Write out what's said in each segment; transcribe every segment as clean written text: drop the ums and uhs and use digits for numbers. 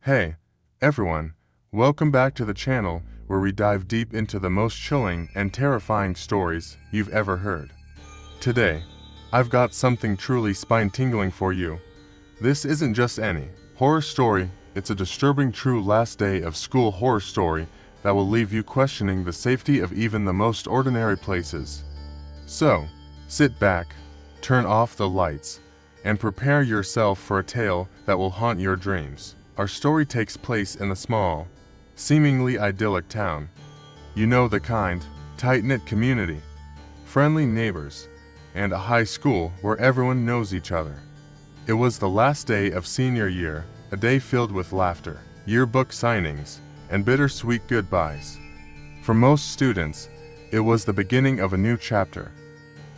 Hey, everyone, welcome back to the channel where we dive deep into the most chilling and terrifying stories you've ever heard. Today, I've got something truly spine-tingling for you. This isn't just any horror story, it's a disturbing true last day of school horror story that will leave you questioning the safety of even the most ordinary places. So, sit back, turn off the lights, and prepare yourself for a tale that will haunt your dreams. Our story takes place in a small, seemingly idyllic town. You know the kind, tight-knit community, friendly neighbors, and a high school where everyone knows each other. It was the last day of senior year, a day filled with laughter, yearbook signings, and bittersweet goodbyes. For most students, it was the beginning of a new chapter.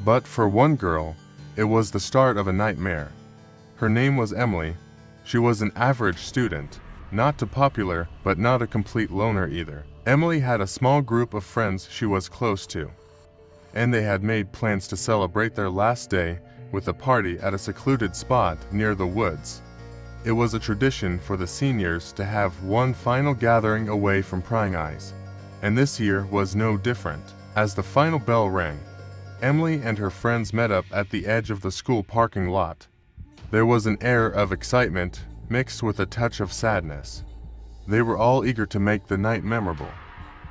But for one girl, it was the start of a nightmare. Her name was Emily. She was an average student, not too popular, but not a complete loner either. Emily had a small group of friends she was close to, and they had made plans to celebrate their last day with a party at a secluded spot near the woods. It was a tradition for the seniors to have one final gathering away from prying eyes, and this year was no different. As the final bell rang, Emily and her friends met up at the edge of the school parking lot. There was an air of excitement mixed with a touch of sadness. They were all eager to make the night memorable.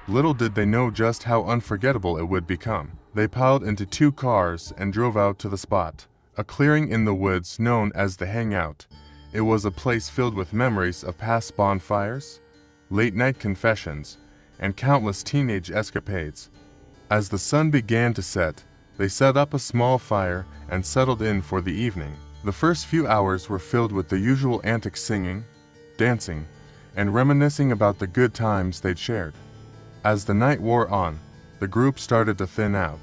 Little did they know just how unforgettable it would become. They piled into two cars and drove out to the spot, a clearing in the woods known as the Hangout. It was a place filled with memories of past bonfires, late-night confessions, and countless teenage escapades. As the sun began to set, they set up a small fire and settled in for the evening. The first few hours were filled with the usual antics, singing, dancing, and reminiscing about the good times they'd shared. As the night wore on, the group started to thin out.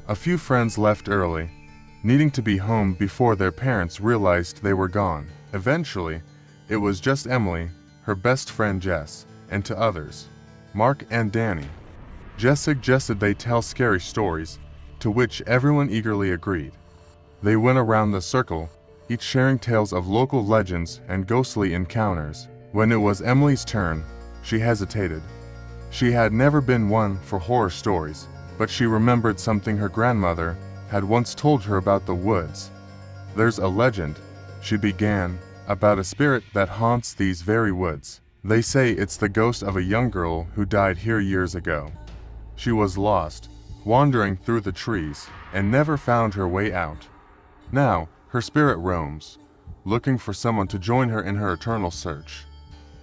A few friends left early, needing to be home before their parents realized they were gone. Eventually, it was just Emily, her best friend Jess, and two others, Mark and Danny. Jess suggested they tell scary stories, to which everyone eagerly agreed. They went around the circle, each sharing tales of local legends and ghostly encounters. When it was Emily's turn, she hesitated. She had never been one for horror stories, but she remembered something her grandmother had once told her about the woods. "There's a legend," she began, "about a spirit that haunts these very woods. They say it's the ghost of a young girl who died here years ago. She was lost, wandering through the trees, and never found her way out. Now, her spirit roams, looking for someone to join her in her eternal search."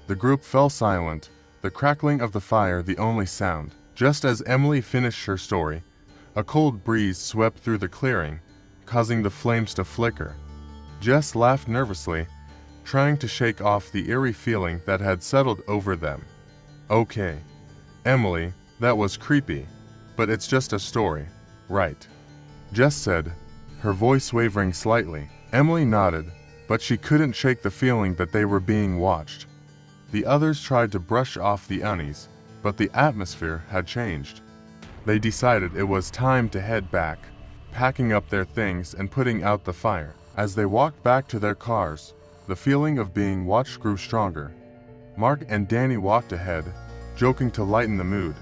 The group fell silent, the crackling of the fire the only sound. Just as Emily finished her story, a cold breeze swept through the clearing, causing the flames to flicker. Jess laughed nervously, trying to shake off the eerie feeling that had settled over them. "Okay, Emily, that was creepy, but it's just a story, right?" Jess said, her voice wavering slightly. Emily nodded, but she couldn't shake the feeling that they were being watched. The others tried to brush off the unease, but the atmosphere had changed. They decided it was time to head back, packing up their things and putting out the fire. As they walked back to their cars, the feeling of being watched grew stronger. Mark and Danny walked ahead, joking to lighten the mood,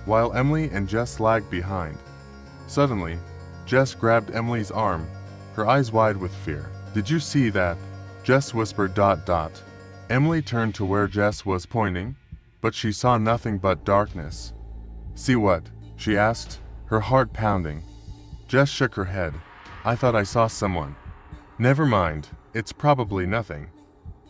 while Emily and Jess lagged behind. Suddenly, Jess grabbed Emily's arm, her eyes wide with fear. "Did you see that?" Jess whispered. Emily turned to where Jess was pointing, but she saw nothing but darkness. "See what?" she asked, her heart pounding. Jess shook her head. "I thought I saw someone." "Never mind, it's probably nothing."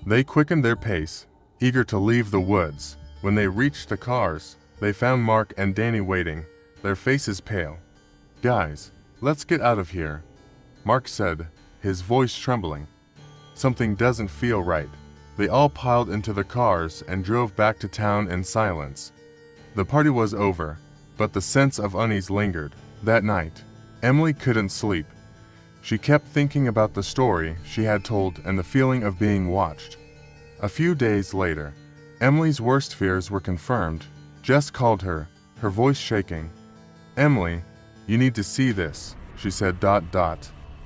They quickened their pace, eager to leave the woods. When they reached the cars, they found Mark and Danny waiting, their faces pale. "Guys, let's get out of here," Mark said, his voice trembling. "Something doesn't feel right." They all piled into the cars and drove back to town in silence. The party was over, but the sense of unease lingered. That night, Emily couldn't sleep. She kept thinking about the story she had told and the feeling of being watched. A few days later, Emily's worst fears were confirmed. Jess called her, her voice shaking. "Emily, you need to see this," she said.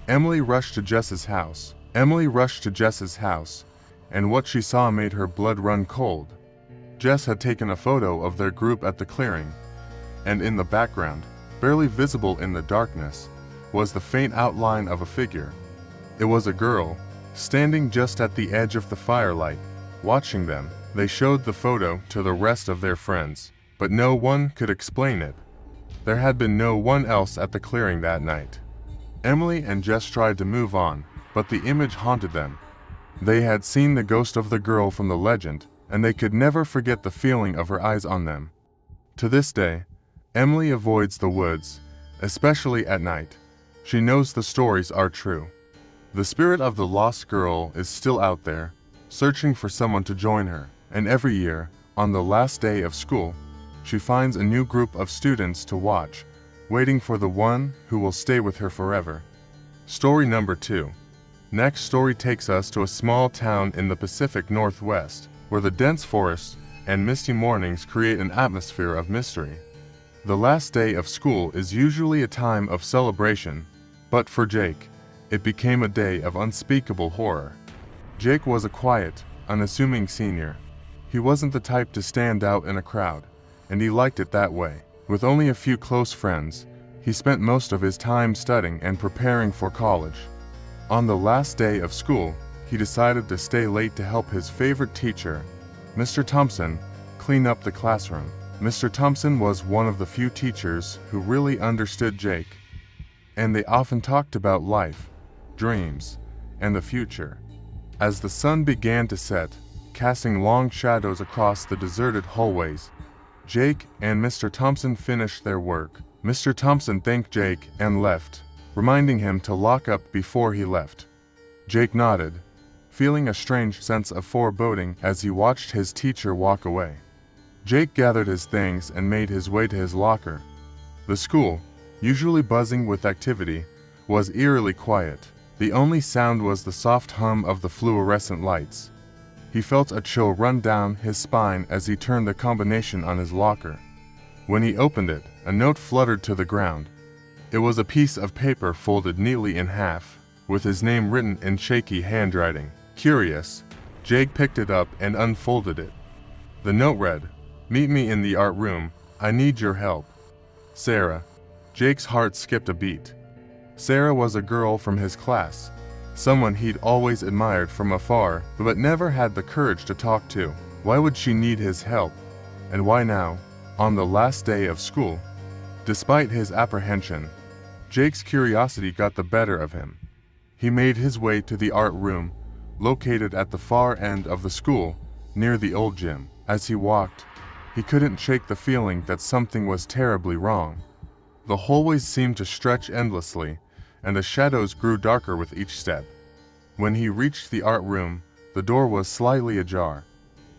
Emily rushed to Jess's house. and what she saw made her blood run cold. Jess had taken a photo of their group at the clearing, and in the background, barely visible in the darkness, was the faint outline of a figure. It was a girl, standing just at the edge of the firelight, watching them. They showed the photo to the rest of their friends, but no one could explain it. There had been no one else at the clearing that night. Emily and Jess tried to move on, but the image haunted them. They had seen the ghost of the girl from the legend, and they could never forget the feeling of her eyes on them. To this day, Emily avoids the woods, especially at night. She knows the stories are true. The spirit of the lost girl is still out there, searching for someone to join her, and every year, on the last day of school, she finds a new group of students to watch, waiting for the one who will stay with her forever. Story number 2. Next story takes us to a small town in the Pacific Northwest, where the dense forests and misty mornings create an atmosphere of mystery. The last day of school is usually a time of celebration, but for Jake, it became a day of unspeakable horror. Jake was a quiet, unassuming senior. He wasn't the type to stand out in a crowd, and he liked it that way. With only a few close friends, he spent most of his time studying and preparing for college. On the last day of school, he decided to stay late to help his favorite teacher, Mr. Thompson, clean up the classroom. Mr. Thompson was one of the few teachers who really understood Jake, and they often talked about life, dreams, and the future. As the sun began to set, casting long shadows across the deserted hallways, Jake and Mr. Thompson finished their work. Mr. Thompson thanked Jake and left, reminding him to lock up before he left. Jake nodded, feeling a strange sense of foreboding as he watched his teacher walk away. Jake gathered his things and made his way to his locker. The school, usually buzzing with activity, was eerily quiet. The only sound was the soft hum of the fluorescent lights. He felt a chill run down his spine as he turned the combination on his locker. When he opened it, a note fluttered to the ground. It was a piece of paper folded neatly in half, with his name written in shaky handwriting. Curious, Jake picked it up and unfolded it. The note read, "Meet me in the art room. I need your help. Sarah." Jake's heart skipped a beat. Sarah was a girl from his class, someone he'd always admired from afar, but never had the courage to talk to. Why would she need his help? And why now, on the last day of school? Despite his apprehension, Jake's curiosity got the better of him. He made his way to the art room, located at the far end of the school, near the old gym. As he walked, he couldn't shake the feeling that something was terribly wrong. The hallways seemed to stretch endlessly, and the shadows grew darker with each step. When he reached the art room, the door was slightly ajar.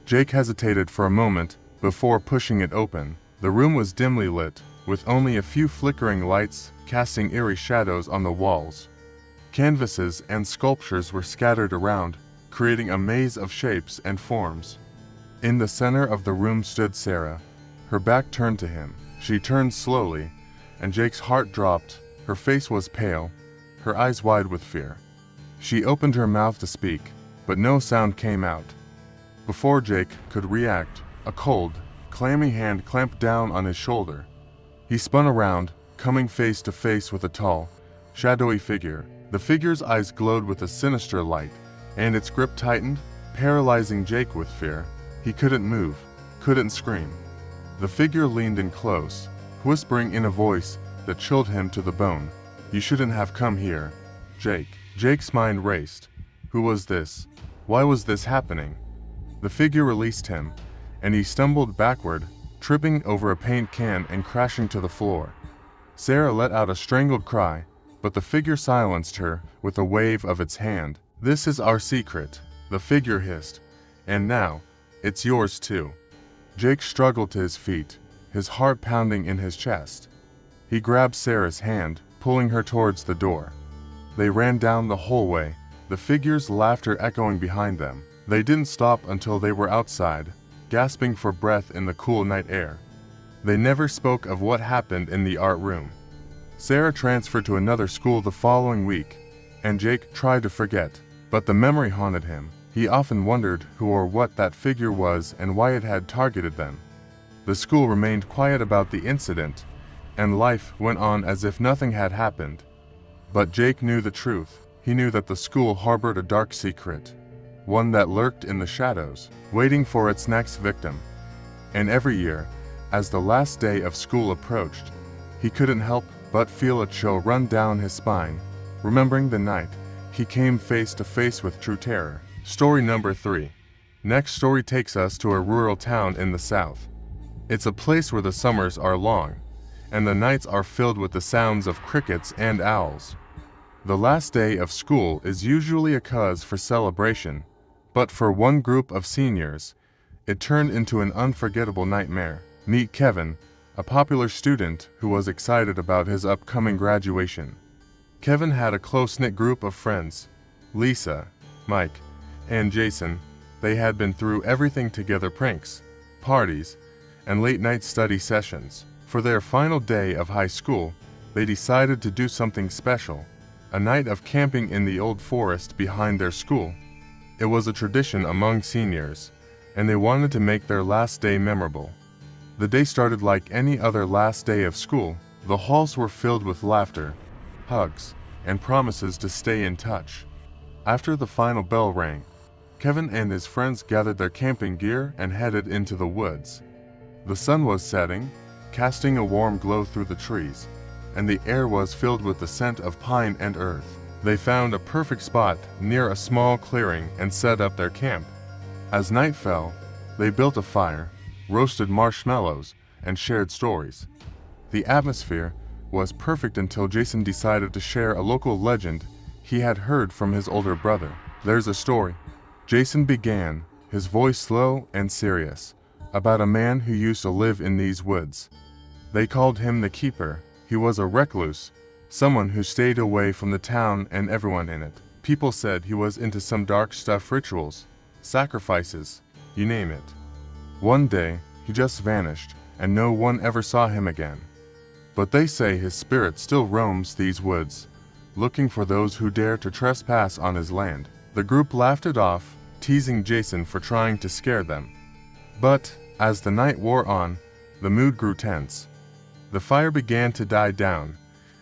Jake hesitated for a moment before pushing it open. The room was dimly lit, with only a few flickering lights casting eerie shadows on the walls. Canvases and sculptures were scattered around, creating a maze of shapes and forms. In the center of the room stood Sarah, her back turned to him. She turned slowly, and Jake's heart dropped. Her face was pale, her eyes wide with fear. She opened her mouth to speak, but no sound came out. Before Jake could react, a cold, clammy hand clamped down on his shoulder. He spun around, coming face to face with a tall, shadowy figure. The figure's eyes glowed with a sinister light, and its grip tightened, paralyzing Jake with fear. He couldn't move, couldn't scream. The figure leaned in close, whispering in a voice that chilled him to the bone. "You shouldn't have come here, Jake." Jake's mind raced. Who was this? Why was this happening? The figure released him, and he stumbled backward, tripping over a paint can and crashing to the floor. Sarah let out a strangled cry, but the figure silenced her with a wave of its hand. "This is our secret," the figure hissed, "and now, it's yours too." Jake struggled to his feet, his heart pounding in his chest. He grabbed Sarah's hand, pulling her towards the door. They ran down the hallway, the figure's laughter echoing behind them. They didn't stop until they were outside, gasping for breath in the cool night air. They never spoke of what happened in the art room. Sarah transferred to another school the following week, and Jake tried to forget, but the memory haunted him. He often wondered who or what that figure was and why it had targeted them. The school remained quiet about the incident, and life went on as if nothing had happened. But Jake knew the truth. He knew that the school harbored a dark secret, one that lurked in the shadows, waiting for its next victim. And every year, as the last day of school approached, he couldn't help but feel a chill run down his spine, remembering the night he came face to face with true terror. Story number 3. Next story takes us to a rural town in the south. It's a place where the summers are long, and the nights are filled with the sounds of crickets and owls. The last day of school is usually a cause for celebration, but for one group of seniors, it turned into an unforgettable nightmare. Meet Kevin, a popular student who was excited about his upcoming graduation. Kevin had a close-knit group of friends: Lisa, Mike, and Jason. They had been through everything together: pranks, parties, and late-night study sessions. For their final day of high school, they decided to do something special: a night of camping in the old forest behind their school. It was a tradition among seniors, and they wanted to make their last day memorable. The day started like any other last day of school. The halls were filled with laughter, hugs, and promises to stay in touch. After the final bell rang, Kevin and his friends gathered their camping gear and headed into the woods. The sun was setting, casting a warm glow through the trees, and the air was filled with the scent of pine and earth. They found a perfect spot near a small clearing and set up their camp. As night fell, they built a fire, roasted marshmallows, and shared stories. The atmosphere was perfect until Jason decided to share a local legend he had heard from his older brother. "There's a story," Jason began, his voice slow and serious, "about a man who used to live in these woods. They called him the Keeper. He was a recluse, someone who stayed away from the town and everyone in it. People said he was into some dark stuff, rituals, sacrifices, you name it. One day, he just vanished, and no one ever saw him again. But they say his spirit still roams these woods, looking for those who dare to trespass on his land." The group laughed it off, teasing Jason for trying to scare them. But, as the night wore on, the mood grew tense. The fire began to die down,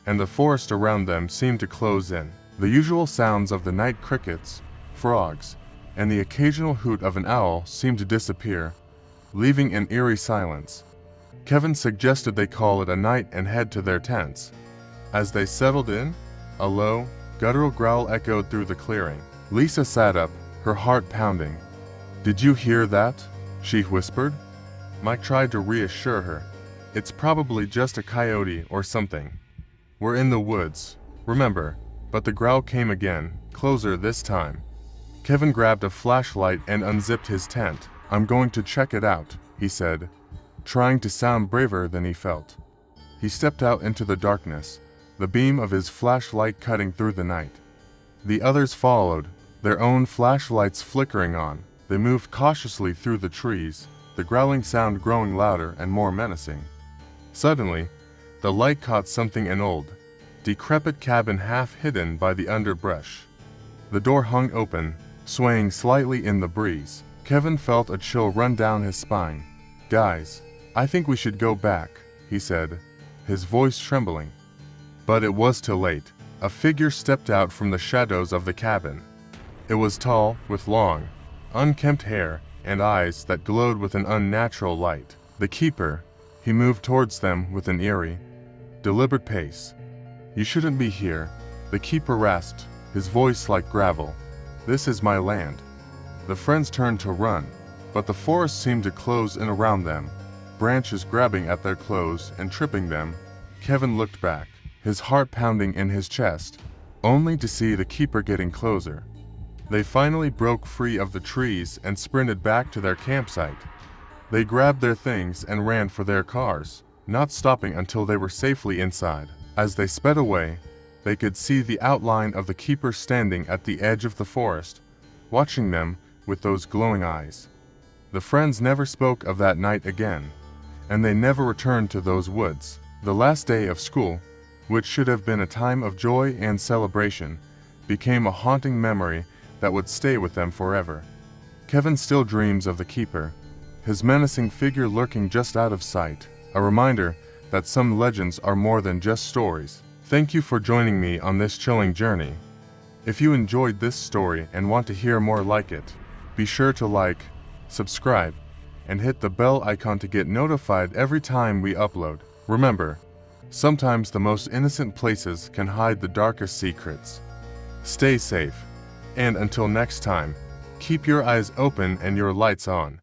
and the forest around them seemed to close in. The usual sounds of the night crickets, frogs, and the occasional hoot of an owl seemed to disappear, leaving an eerie silence. Kevin suggested they call it a night and head to their tents. As they settled in, a low, guttural growl echoed through the clearing. Lisa sat up, her heart pounding. "Did you hear that?" she whispered. Mike tried to reassure her. "It's probably just a coyote or something. We're in the woods, remember." But the growl came again, closer this time. Kevin grabbed a flashlight and unzipped his tent. "I'm going to check it out," he said, trying to sound braver than he felt. He stepped out into the darkness, the beam of his flashlight cutting through the night. The others followed, their own flashlights flickering on. They moved cautiously through the trees, the growling sound growing louder and more menacing. Suddenly, the light caught something: an old, decrepit cabin half hidden by the underbrush. The door hung open, swaying slightly in the breeze. Kevin felt a chill run down his spine. "Guys, I think we should go back," he said, his voice trembling. But it was too late. A figure stepped out from the shadows of the cabin. It was tall, with long, unkempt hair and eyes that glowed with an unnatural light. The Keeper. He moved towards them with an eerie, deliberate pace. "You shouldn't be here," the Keeper rasped, his voice like gravel. "This is my land." The friends turned to run, but the forest seemed to close in around them, branches grabbing at their clothes and tripping them. Kevin looked back, his heart pounding in his chest, only to see the Keeper getting closer. They finally broke free of the trees and sprinted back to their campsite. They grabbed their things and ran for their cars, not stopping until they were safely inside. As they sped away, they could see the outline of the Keeper standing at the edge of the forest, watching them with those glowing eyes. The friends never spoke of that night again, and they never returned to those woods. The last day of school, which should have been a time of joy and celebration, became a haunting memory that would stay with them forever. Kevin still dreams of the Keeper, his menacing figure lurking just out of sight, a reminder that some legends are more than just stories. Thank you for joining me on this chilling journey. If you enjoyed this story and want to hear more like it, be sure to like, subscribe, and hit the bell icon to get notified every time we upload. Remember, sometimes the most innocent places can hide the darkest secrets. Stay safe, and until next time, keep your eyes open and your lights on.